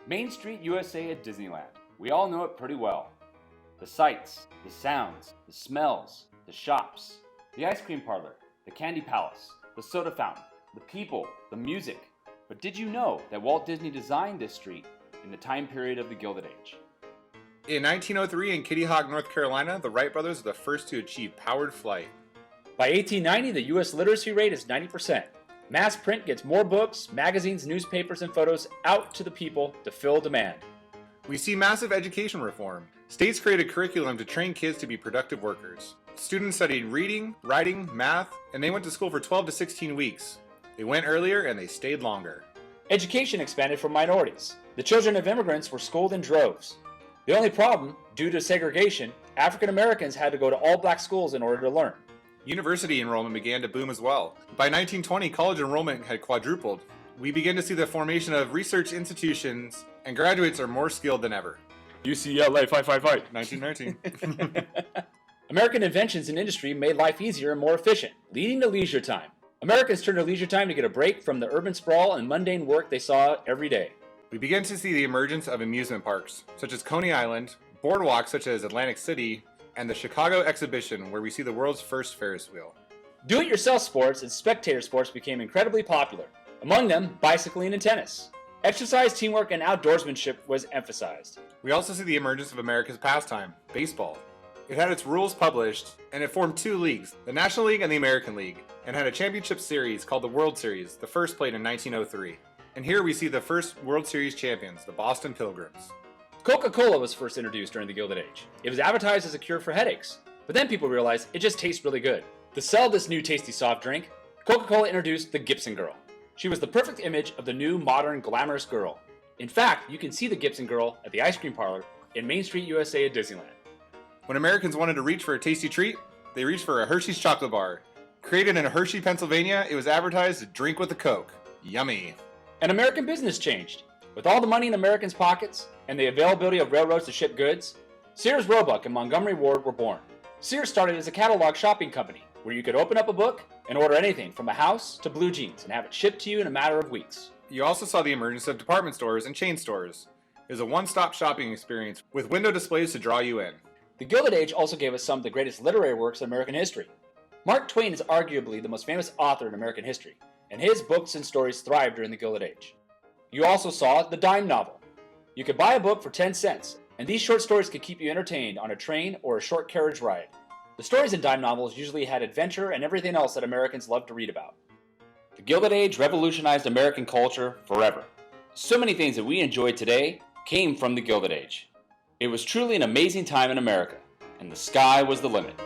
Main Street, USA at Disneyland. We all know it pretty well. The sights, the sounds, the smells, the shops, the ice cream parlor, the candy palace, the soda fountain, the people, the music. But did you know that Walt Disney designed this street in the time period of the Gilded Age? In 1903 in Kitty Hawk, North Carolina, the Wright Brothers were the first to achieve powered flight. By 1890, the U.S. literacy rate is 90%. Mass print gets more books, magazines, newspapers, and photos out to the people to fill demand. We see massive education reform. States created curriculum to train kids to be productive workers. Students studied reading, writing, math, and they went to school for 12 to 16 weeks. They went earlier and they stayed longer. Education expanded for minorities. The children of immigrants were schooled in droves. The only problem, due to segregation, African Americans had to go to all-black schools in order to learn. University enrollment began to boom as well. By 1920, college enrollment had quadrupled. We began to see the formation of research institutions, and graduates are more skilled than ever. UCLA, fight, fight, fight. 1919. American inventions in industry made life easier and more efficient, leading to leisure time. Americans turned to leisure time to get a break from the urban sprawl and mundane work they saw every day. We began to see the emergence of amusement parks, such as Coney Island, boardwalks such as Atlantic City, and the Chicago Exhibition, where we see the world's first Ferris wheel. Do-it-yourself sports and spectator sports became incredibly popular. Among them, bicycling and tennis. Exercise, teamwork, and outdoorsmanship was emphasized. We also see the emergence of America's pastime, baseball. It had its rules published, and it formed two leagues, the National League and the American League, and had a championship series called the World Series, the first played in 1903. And here we see the first World Series champions, the Boston Pilgrims. Coca-Cola was first introduced during the Gilded Age. It was advertised as a cure for headaches, but then people realized it just tastes really good. To sell this new tasty soft drink, Coca-Cola introduced the Gibson Girl. She was the perfect image of the new, modern, glamorous girl. In fact, you can see the Gibson Girl at the ice cream parlor in Main Street, USA at Disneyland. When Americans wanted to reach for a tasty treat, they reached for a Hershey's chocolate bar. Created in Hershey, Pennsylvania, it was advertised to drink with a Coke. Yummy. And American business changed. With all the money in Americans' pockets and the availability of railroads to ship goods, Sears Roebuck and Montgomery Ward were born. Sears started as a catalog shopping company where you could open up a book and order anything from a house to blue jeans and have it shipped to you in a matter of weeks. You also saw the emergence of department stores and chain stores. It was a one-stop shopping experience with window displays to draw you in. The Gilded Age also gave us some of the greatest literary works in American history. Mark Twain is arguably the most famous author in American history, and his books and stories thrived during the Gilded Age. You also saw the dime novel. You could buy a book for 10 cents, and these short stories could keep you entertained on a train or a short carriage ride. The stories in dime novels usually had adventure and everything else that Americans loved to read about. The Gilded Age revolutionized American culture forever. So many things that we enjoy today came from the Gilded Age. It was truly an amazing time in America, and the sky was the limit.